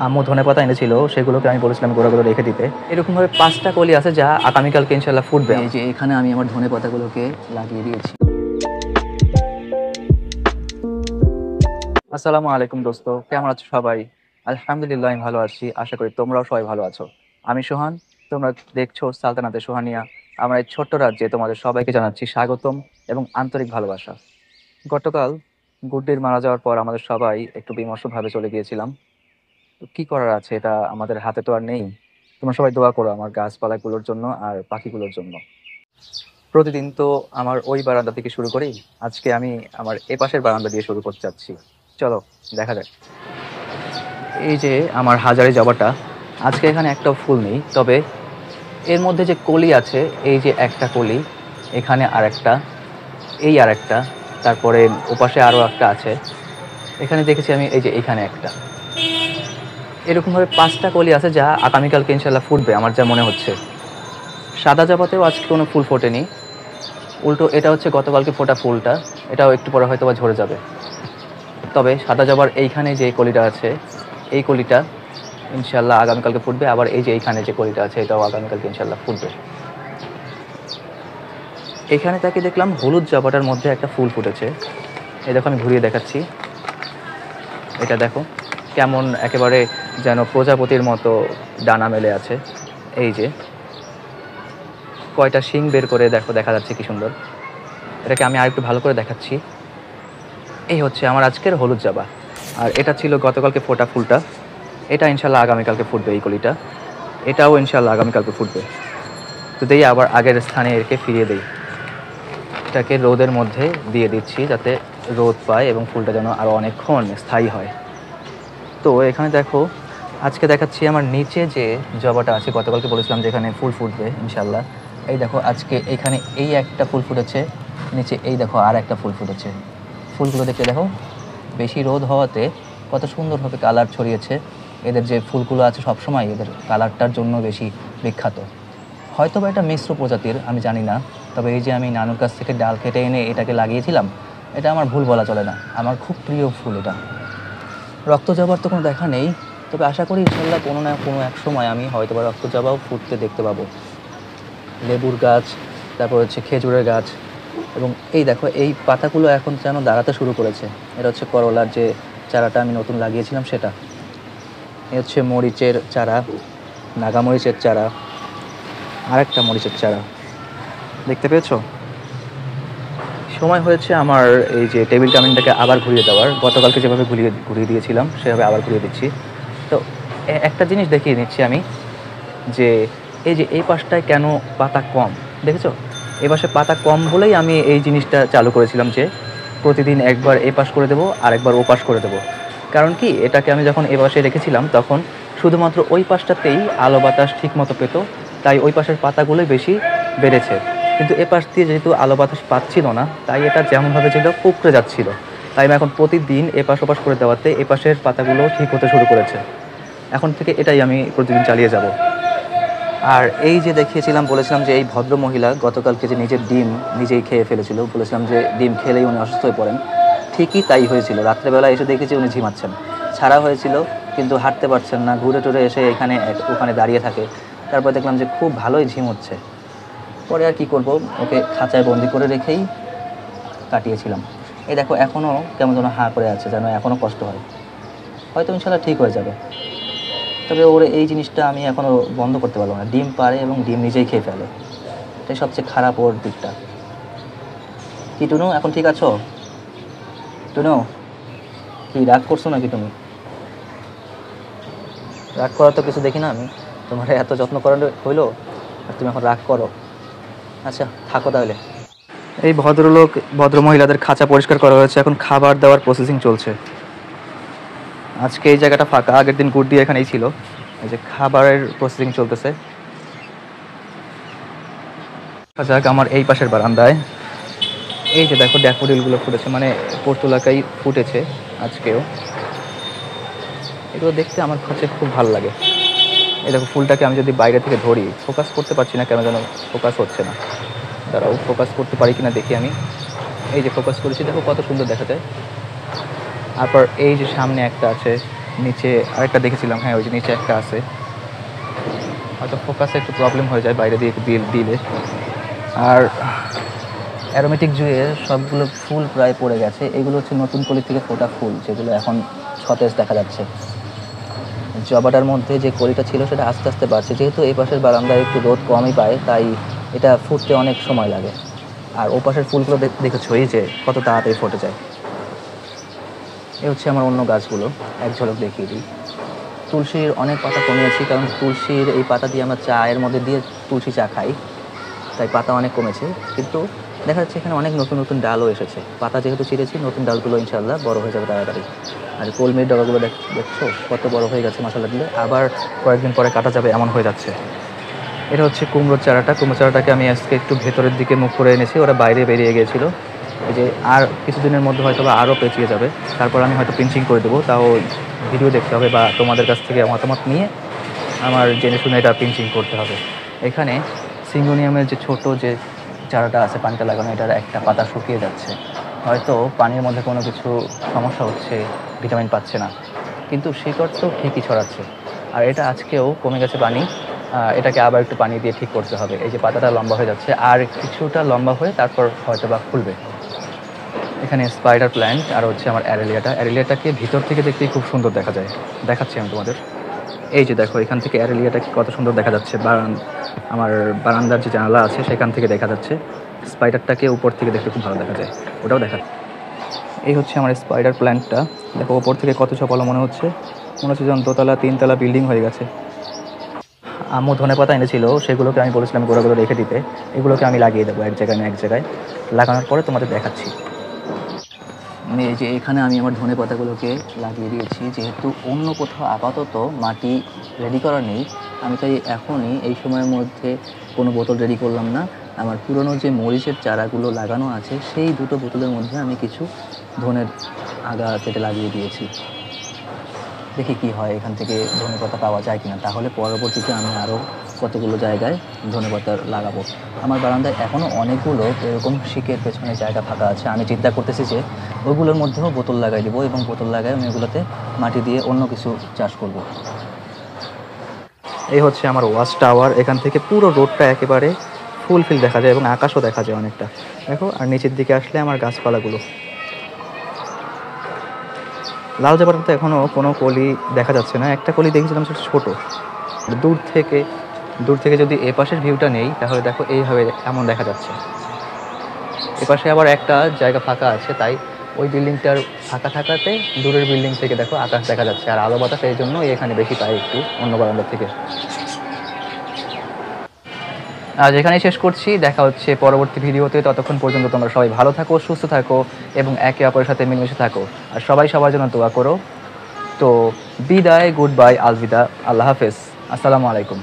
আম্মু ধনেপাতা এনেছিল, সেগুলোকে আমি বলেছিলাম গোড়াগুলো রেখে দিতে। এরকমভাবে ৫টা কলি আছে যা আগামীকালকে ইনশাল্লাহ ফুটবে। এই যে এখানে আমি আমার ধনেপাতাগুলোকে লাগিয়ে দিয়েছি। আসসালামু আলাইকুম দোস্ত, কেমন আছো সবাই? আলহামদুলিল্লাহ আমি ভালো আছি, আশা করি তোমরাও সবাই ভালো আছো। আমি সোহান, তোমরা দেখছো সালতানাতে সোহানিয়া। আমার এই ছোট্ট রাজ্যে তোমাদের সবাইকে জানাচ্ছি স্বাগতম এবং আন্তরিক ভালোবাসা। গতকাল গুড্ডির মারা যাওয়ার পর আমাদের সবাই একটু বিমর্ষভাবে চলে গিয়েছিলাম। তো কি করার আছে, এটা আমাদের হাতে তো আর নেই। তোমরা সবাই দোয়া করো আমার গাছপালাগুলোর জন্য আর পাখিগুলোর জন্য। প্রতিদিন তো আমার ওই বারান্দা থেকে শুরু করি, আজকে আমি আমার এ পাশের বারান্দা দিয়ে শুরু করতে চাচ্ছি। চলো দেখা যাক। এই যে আমার হাজারি জবাটা, আজকে এখানে একটাও ফুল নেই, তবে এর মধ্যে যে কলি আছে, এই যে একটা কলি, এখানে আর একটা, এই আর একটা, তারপরে ওপাশে আরও একটা আছে। এখানে দেখেছি আমি, এই যে এখানে একটা। এরকমভাবে ৫টা কলি আছে যা আগামীকালকে ইনশাল্লাহ ফুটবে আমার যা মনে হচ্ছে। সাদা জবাতেও আজকে কোনো ফুল ফোটেনি, উল্টো এটা হচ্ছে গতকালকে ফোটা ফুলটা, এটাও একটু পরে হয়তো বা ঝরে যাবে। তবে সাদা জবার এইখানে যে কলিটা আছে, এই কলিটা ইনশাল্লাহ আগামীকালকে ফুটবে। আবার এই যে এইখানে যে কলিটা আছে, এটাও আগামীকালকে ইনশাল্লাহ ফুটবে। এখানে তাকে দেখলাম হলুদ জবাটার মধ্যে একটা ফুল ফুটেছে। এই দেখো, আমি ঘুরিয়ে দেখাচ্ছি। এটা দেখো কেমন একেবারে যেন প্রজাপতির মতো ডানা মেলে আছে। এই যে কয়টা শিং বের করে দেখো, দেখা যাচ্ছে কি সুন্দর। এটাকে আমি আরেকটু ভালো করে দেখাচ্ছি। এই হচ্ছে আমার আজকের হলুদ জবা, আর এটা ছিল গতকালকে ফোটা ফুলটা। এটা ইনশাল্লাহ আগামীকালকে ফুটবে, এই কলিটা। এটাও ইনশাল্লাহ আগামীকালকে ফুটবে। তো দেই আবার আগের স্থানে একে ফিরিয়ে দেই। এটাকে রোদের মধ্যে দিয়ে দিচ্ছি যাতে রোদ পায় এবং ফুলটা যেন আরও অনেকক্ষণ স্থায়ী হয়। তো এখানে দেখো, আজকে দেখাচ্ছি আমার নিচে যে জবাটা আছে, গতকালকে বলেছিলাম যে এখানে ফুল ফুটবে ইনশাল্লাহ। এই দেখো আজকে এখানে এই একটা ফুল ফুটেছে, নিচে এই দেখো আর একটা ফুল ফুটেছে। ফুলগুলো দেখতে দেখো, বেশি রোদ হওয়াতে কত সুন্দরভাবে কালার ছড়িয়েছে। এদের যে ফুলগুলো আছে সবসময় এদের কালারটার জন্য বেশি বিখ্যাত। হয়তো বা এটা মিশ্র প্রজাতির, আমি জানি না। তবে এই যে আমি নানুর কাছ থেকে ডাল কেটে এনে এটাকে লাগিয়েছিলাম, এটা আমার ভুল বলা চলে না, আমার খুব প্রিয় ফুল এটা। রক্ত জবার তো কোনো দেখা নেই, তবে আশা করি ইনশাল্লাহ কোনো না কোনো এক সময় আমি হয়তো বা রক্ত জবাও ফুটতে দেখতে পাবো। লেবুর গাছ, তারপর হচ্ছে খেজুরের গাছ, এবং এই দেখো এই পাতাগুলো এখন যেন দাঁড়াতে শুরু করেছে। এটা হচ্ছে করলার যে চারাটা আমি নতুন লাগিয়েছিলাম সেটা। এ হচ্ছে মরিচের চারা, নাগামরিচের চারা, আর একটা মরিচের চারা। দেখতে পেয়েছো? সময় হয়েছে আমার এই যে টেবিল কামিনটাকে আবার ঘুরিয়ে দেওয়ার। গতকালকে যেভাবে ঘুরিয়ে দিয়েছিলাম সেভাবে আবার ঘুরিয়ে দিচ্ছি। তো একটা জিনিস দেখিয়ে নিচ্ছি আমি, যে এই যে এই পাশটায় কেন পাতা কম, দেখেছো? এই পাশে পাতা কম বলেই আমি এই জিনিসটা চালু করেছিলাম যে প্রতিদিন একবার এ পাশ করে দেবো আর একবার ও পাশ করে দেবো। কারণ কি, এটাকে আমি যখন এ পাশে রেখেছিলাম তখন শুধুমাত্র ওই পাশটাতেই আলো বাতাস ঠিক মতো পেতো, তাই ওই পাশের পাতাগুলোই বেশি বেড়েছে। কিন্তু এ পাশ দিয়ে যেহেতু আলো বাতাস পাচ্ছিল না, তাই এটা যেমনভাবে ছিল কুঁকড়ে যাচ্ছিল। তাই আমি এখন প্রতিদিন এপাশ ওপাশ করে দেওয়াতে এ পাশের পাতাগুলো ঠিক হতে শুরু করেছে। এখন থেকে এটাই আমি প্রতিদিন চালিয়ে যাব। আর এই যে দেখিয়েছিলাম, বলেছিলাম যে এই ভদ্র মহিলা গতকালকে যে নিজের ডিম নিজেই খেয়ে ফেলেছিল, বলেছিলাম যে ডিম খেলেই উনি অসুস্থ হয়ে পড়েন। ঠিকই তাই হয়েছিল। রাত্রেবেলা এসে দেখেছি উনি ঝিমাচ্ছেন। ছাড়া হয়েছিল কিন্তু হাঁটতে পারছেন না, ঘুরে টুরে এসে এখানে ওখানে দাঁড়িয়ে থাকে। তারপর দেখলাম যে খুব ভালোই ঝিম হচ্ছে। পরে আর কি করব, ওকে খাঁচায় বন্দি করে রেখেই কাটিয়েছিলাম। এই দেখো এখনও কেমন যেন হাঁ করে আছে, যেন এখনও কষ্ট হয়। হয়তো ইনশাল্লাহ ঠিক হয়ে যাবে। তবে ওর এই জিনিসটা আমি এখনও বন্ধ করতে পারলাম না। ডিম পাড়ে এবং ডিম নিজেই খেয়ে ফেলে, এটাই সবচেয়ে খারাপ ওর দিকটা। কি টুনু, এখন ঠিক আছো? টুনু, কি রাগ করছো নাকি তুমি? রাগ করার তো কিছু দেখি না আমি, তোমার এত যত্ন করার হইলো আর তুমি এখন রাগ করো? আচ্ছা থাকো তাহলে। এই ভদ্রলোক ভদ্র মহিলাদের খাঁচা পরিষ্কার করা হয়েছে, এখন খাবার দেওয়ার প্রসেসিং চলছে। আজকে এই জায়গাটা ফাঁকা, আগের দিন গুড দিয়ে এখানেই ছিল। এই যে খাবারের প্রসেসিং চলতেছে। যাক, আমার এই পাশের বারান্দায় এই যে দেখো ড্যাফোডিলগুলো ফুটেছে, মানে পর্তুলাকাই ফুটেছে আজকেও। এগুলো দেখতে আমার কাছে খুব ভালো লাগে। এই দেখো ফুলটাকে আমি যদি বাইরে থেকে ধরি, ফোকাস করতে পারছি না কেন যেন, ফোকাস হচ্ছে না। দাঁড়াও, ফোকাস করতে পারি কিনা দেখি আমি। এই যে ফোকাস করেছি, দেখো কত সুন্দর দেখা যায়। তারপর এই যে সামনে একটা আছে, নিচে আরেকটা দেখেছিলাম, হ্যাঁ ওই যে নিচে একটা আছে, হয়তো ফোকাসে একটু প্রবলেম হয়ে যায় বাইরে দিয়ে দিলে। আর অ্যারোমেটিক জুঁয়ের সবগুলো ফুল প্রায় পড়ে গেছে। এগুলো হচ্ছে নতুন কলি থেকে ফোটা ফুল, যেগুলো এখন সতেজ দেখা যাচ্ছে। জবাটার মধ্যে যে কলিটা ছিল সেটা আস্তে আস্তে বাড়ছে, যেহেতু এই পাশের বারান্দায় একটু রোদ কমই পায়, তাই এটা ফুটতে অনেক সময় লাগে। আর ও পাশের ফুলগুলো দেখেছো এই যে কত তাড়াতাড়ি ফুটে যায়। এই হচ্ছে আমার অন্য গাছগুলো, এক ঝলক দেখিয়ে দিই। তুলসীর অনেক পাতা কমিয়েছি, কারণ তুলসীর এই পাতা দিয়ে আমরা চায়ের মধ্যে দিয়ে তুলসী চা খাই, তাই পাতা অনেক কমেছে। কিন্তু দেখা যাচ্ছে এখানে অনেক নতুন নতুন ডালও এসেছে। পাতা যেহেতু ছিঁড়েছি, নতুন ডালগুলো ইনশাআল্লাহ বড় হয়ে যাবে তাড়াতাড়ি। আর কলমির ডগাগুলো দেখছো কত বড় হয়ে গেছে মাশাআল্লাহ, দিলে আবার কয়েকদিন পরে কাটা যাবে এমন হয়ে যাচ্ছে। এটা হচ্ছে কুমড়োর চারাটা। কুমড়ো চারাটাকে আমি আজকে একটু ভেতরের দিকে মুখ করে এনেছি, ওরা বাইরে বেরিয়ে গিয়েছিলো। এই যে আর কিছুদিনের মধ্যে হয়তো বা আরও পেঁচিয়ে যাবে, তারপর আমি হয়তো পিঞ্চিং করে দেবো। তাও ভিডিও দেখতে হবে বা তোমাদের কাছ থেকে মতামত নিয়ে আমার জেনে শুনে এটা পিঞ্চিং করতে হবে। এখানে সিঙ্গোনিয়ামের যে ছোট যে চারাটা আছে পানিটা লাগানো, এটার একটা পাতা শুকিয়ে যাচ্ছে, হয়তো পানির মধ্যে কোনো কিছু সমস্যা হচ্ছে, ভিটামিন পাচ্ছে না, কিন্তু শিকড় তো ঠিকই ছড়াচ্ছে। আর এটা আজকেও কমে গেছে পানি, এটাকে আবার একটু পানি দিয়ে ঠিক করতে হবে। এই যে পাতাটা লম্বা হয়ে যাচ্ছে, আর কিছুটা লম্বা হয়ে তারপর হয়তো বা খুলবে। এখানে স্পাইডার প্ল্যান্ট আর হচ্ছে আমার অ্যারেলিয়াটাকে ভিতর থেকে দেখতেই খুব সুন্দর দেখা যায়, দেখাচ্ছি আমি তোমাদের। এই যে দেখো এখান থেকে অ্যারেলিয়াটাকে কত সুন্দর দেখা যাচ্ছে, আমার বারান্দার যে জানালা আছে সেখান থেকে দেখা যাচ্ছে। স্পাইডারটাকে উপর থেকে দেখতে খুব ভালো দেখা যায়, ওটাও দেখা। এই হচ্ছে আমার স্পাইডার প্ল্যান্টটা, দেখো ওপর থেকে কত ঝোপালো মনে হচ্ছে যেন দোতলা তিনতলা বিল্ডিং হয়ে গেছে। আম্মু ধনেপাতা এনেছিল, সেগুলোকে আমি বলেছিলাম গোড়াগুলো রেখে দিতে, এগুলোকে আমি লাগিয়ে দেবো এক জায়গায় না এক জায়গায়। লাগানোর পরে তোমাদের দেখাচ্ছি। এই যে এখানে আমি আমার ধনেপাতাগুলোকে লাগিয়ে দিয়েছি, যেহেতু অন্য কোথাও আপাতত মাটি রেডি করা নেই, আমি তাই এখনই এই সময়ের মধ্যে কোনো বোতল রেডি করলাম না। আমার পুরনো যে মরিচের চারাগুলো লাগানো আছে সেই দুটো বোতলের মধ্যে আমি কিছু ধনের আগা কেটে লাগিয়ে দিয়েছি। দেখি কি হয়, এখান থেকে ধনেপাতা পাওয়া যায় কিনা, তাহলে পরবর্তীতে আমি আরও কতগুলো জায়গায় ধনেপাতা লাগাবো। আমার বারান্দায় এখনও অনেকগুলো এরকম শিকের পেছনে জায়গা ফাঁকা আছে, আমি চিন্তা করতেছি যে ওইগুলোর মধ্যেও বোতল লাগাই দেবো, এবং বোতল লাগাই আমি ওগুলোতে মাটি দিয়ে অন্য কিছু চাষ করব। এই হচ্ছে আমার ওয়াচ টাওয়ার, এখান থেকে পুরো রোডটা একেবারে ফুলফিল দেখা যায় এবং আকাশও দেখা যায় অনেকটা, দেখো। আর নিচের দিকে আসলে আমার গাছপালাগুলো। লাল জবাটাতে এখনও কোনো কলি দেখা যাচ্ছে না, একটা কলি দেখেছিলাম সেটা ছোটো। দূর থেকে যদি এ পাশের ভিউটা নেই তাহলে দেখো এইভাবে এমন দেখা যাচ্ছে। এপাশে আবার একটা জায়গা ফাঁকা আছে, তাই ওই বিল্ডিংটার ফাঁকা থাকাতে দূরের বিল্ডিং থেকে দেখো আকাশ দেখা যাচ্ছে, আর আলো বাতাস এই জন্য এখানে বেশি পাই একটু অন্য বারান্দা থেকে। আজ এখানেই শেষ করছি, দেখা হচ্ছে পরবর্তী ভিডিওতে। ততক্ষণ পর্যন্ত তোমরা সবাই ভালো থাকো, সুস্থ থাকো এবং একে অপরের সাথে মিলেমিশে থাকো, আর সবাই সবার জন্য দোয়া করো। তো বিদায়, গুড বাই, আলবিদা, আল্লাহ হাফেজ, আসসালামু আলাইকুম।